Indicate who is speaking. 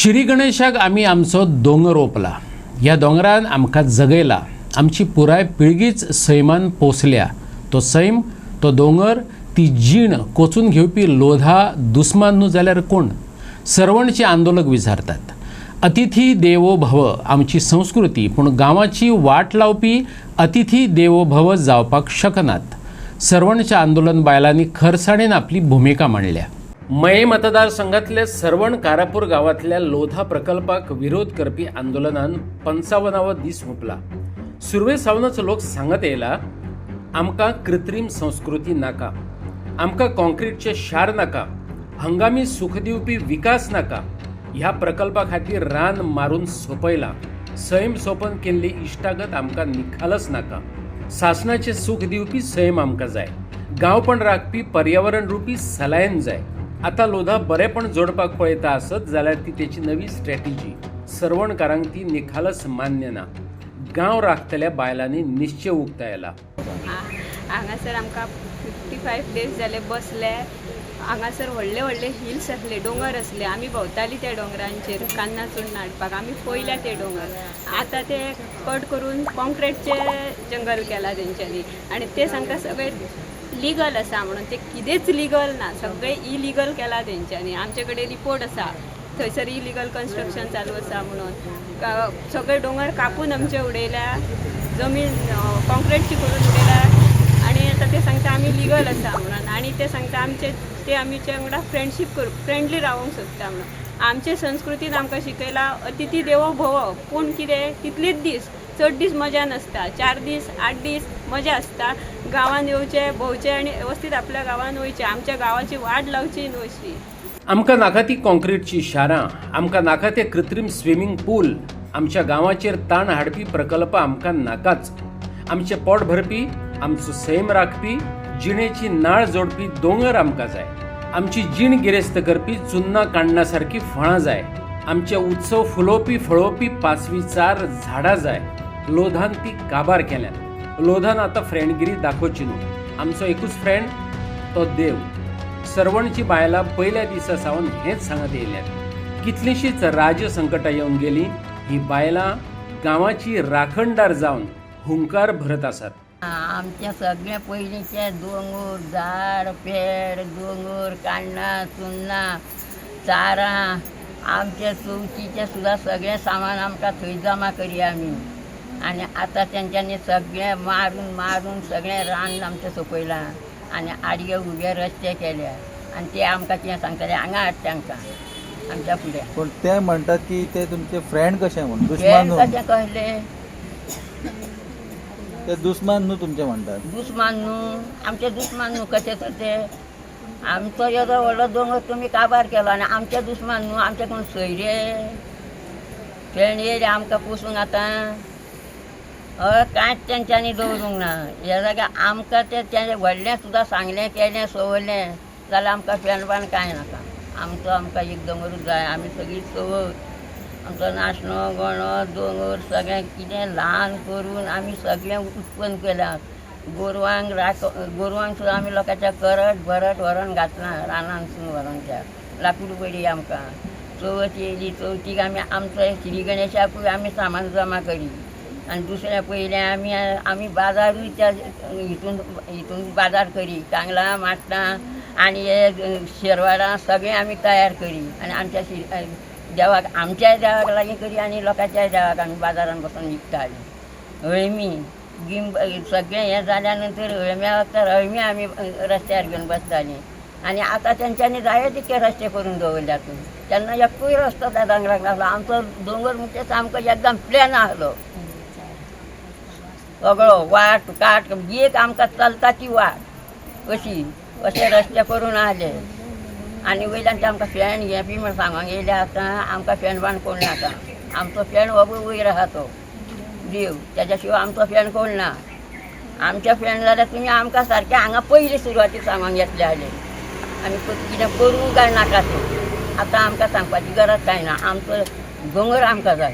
Speaker 1: श्री गणेशाक आमी आमचो दोंगर ओपला. ह्या दोंगरान आमकां जगयला. आमची पुराय पिळगीच सैमान पोसल्या. तो सैम, तो दोंगर, ती जीण कोचून घेवपी लोधा दुस्मान न्हू जाल्यार कोण? सरवणचे आंदोलक विचारतात. अतिथी देवो भव आमची संस्कृती, पूण गांवाची वाट लावपी अतिथी देवो भव जावपाक शकनात. सरवणच्या आंदोलन बायलांनी खरसाणेन आपली भुमिका मांडल्या. मये मतदारसंघातल्या सरवण कारापूर गावातल्या लोधा प्रकल्पाक विरोध करपी आंदोलनान 55वा दीस हुंपला. सुरवे सावनच लोक सांगत येयला, आमकां कृत्रीम संस्कृती नाका, आमकां कॉन्क्रीटचे शार नाका, हंगामी सुख दिवपी विकास नाका. ह्या प्रकल्पा खातीर रान मारून सोंपयला. सैम सोपन केल्ली इश्टागत आमकां निखालस नाका. शासनाचे सुख दिवपी सैम आमकां जाय. गांवपण राखपी पर्यावरण रुपी सलायन जाय. आता लोधा बरेपण जोडपाक पळयता आसत जाल्यार ती तेची नवी स्ट्रॅटेजी. सरवणकारांक ती निखालस मान्य ना. गांव राखतल्या बायलांनी निश्चय उक्तायला.
Speaker 2: हांगासर आमकां 55 डेज जाले बसले. हांगासर व्हडले व्हडले हिल्स आसले, दोंगर आसले. आमी भोंवताली त्या दोंगरांचेर कान्ना चून हाडपाक. आमी पयल्या ते दोंगर. आतां ते कट करून कॉन्क्रीटचे जंगल केला तेंच्यांनी. आनी ते सांगता सगळे लिगल आसा म्हणून. ते कितेंच लिगल ना, सगळे इलिगल केला तेंच्यांनी. आमचे कडेन रिपोर्ट आसा, थंयसर इलिगल कन्स्ट्रक्शन चालू आसा म्हणून. सगळे दोंगर कापून आमचे उडयल्या, जमीन कॉन्क्रीटची करून उडयल्या. आनी आतां ते सांगता आमी लिगल आसा म्हणून. आनी ते सांगता आमच्या वांगडा फ्रेंडशीप फ्रेंडली रावूंक सोदता म्हणून. आमचे संस्कृतीन आमकां शिकयला अतिथी देवो भव. पूण कितें तितलेच दीस, चड दीस मजा नासता. 4 दीस 8 दीस मजा आसता. गांवान येवचें, भोंवचें आनी वेवस्थीत आपल्या गांवान वयचें. आमच्या गांवाची वाट लावची न्हू अशी.
Speaker 1: आमकां नाका ती कॉन्क्रीटची शारां, आमकां नाका ते कृत्रीम स्विमींग पूल. आमच्या गांवाचेर ताण हाडपी प्रकल्प आमकां नाकाच. आमचे पोट भरपी, आमचो सैम राखपी, जिणेची नाळ जोडपी दोंगर आमकां जाय. आमची जीण गिरेस्त करपी चुन्ना काडना सारकी फळां जाय. आमचे उत्सव फुलोवपी फळोवपी 5वी 4 झाडां जाय. लोधान ती काबार केल्यात. लोधान आतां फ्रेंडगिरी दाखोवची न्हू. आमचो एकूच फ्रेंड, तो देव. सरवणची बायलां पयल्या दिसा सावन हेंच सांगत येयल्यात. कितलींशींच राज संकटां येवन गेलीं. ही बायलां गांवाची राखणदार जावन हुंकार भरत आसात.
Speaker 3: आमच्या सगळ्या पयलींचे दोंगर, झाड, पेड, दोंगर, काण्णां, चुन्ना, चारां, आमचे चवथीचे सुद्दां सगळें सामान आमकां थंय जमा करी आमी. आनी आतां तेंच्यांनी सगळें मारून मारून सगळें रान आमचें सोंपयलां. आनी आडये उबे रस्ते केल्या. आनी ते आमकां कितें सांगताले, हांगा हाड तांकां आमच्या फुड्या.
Speaker 4: पण ते म्हणटात की ते तुमचे फ्रेंड कशें म्हणून, दुश्मन न्हू.
Speaker 3: कशें कहले
Speaker 4: ते दुश्मन न्हू तुमचे म्हणटात.
Speaker 3: दुस्मान न्हू, आमचे दुस्मान न्हू. कशें तर ते आमचो येदो व्हडलो दोंगर तुमी काबार केलो आनी आमचे दुस्मान न्हू. आमचे कोण सोयरे फ्रेंड येयले आमकां पोसूंक आतां. कांयच तेंच्यांनी दवरूंक ना. ह्या जाग्यार आमकां तें व्हडलें सुद्दां सांगलें केलें सवरलें जाल्यार आमकां फ्रेंडबान कांय नाका. आमकां एक दोंगरूच जाय. आमी सगळीं चवथ, आमचो नाचणो गणो दोंगर सगळें कितें ल्हान करून आमी सगळें उत्पन्न केलां. गोरवांक सुद्दां आमी लोकांच्या करट भरट व्हरोन घातलां. रानांसून व्हरोन त्या लाकूड बडी आमकां. चवथ येयली, चवथीक आमचो श्री गणेशाकूय आमी सामान जमा करी. आनी दुसरें पयलें आमी बाजारूय त्या हितून बाजार करी. कांगलां, माट्टां आनी हे शेरवाडां सगळें आमी तयार करी. आनी आमच्या देवाक, आमच्याय देवाक लागीं करी आनी लोकांच्याय देवाक आमी बाजारान बसून विकताली. हळमी सगळें हें जाल्या नंतर हळम्या वखदार हळमी आमी रस्त्यार घेवन बसतालीं. आनी आतां तेंच्यांनी जाय तितके रस्ते करून दवरल्यात. तेन्ना एकूय रस्तो त्या दोंगराक नासलो. आमचो दोंगर म्हणजे सामको एकदम प्लेन आसलो. सगळो वाट काट एक आमकां चलता ती वाट अशे रस्ते करून आसले. आनी वयल्यान ते आमकां फेण हें बी म्हण सांगोंक येयले आतां आमकां फेणबाण कोण नाका. आमचो फेण हो वयर आसा तो देव, तेज्या शिवाय आमचो फेण कोण ना. आमचे फेण जाल्यार तुमी आमकां सारकें हांगा पयलीं सुरवातीक सांगोंक येतले आसले. आमी कितें करूं काय नाका तें आतां आमकां सांगपाची गरज कांय ना. आमचो दोंगर आमकां जाय.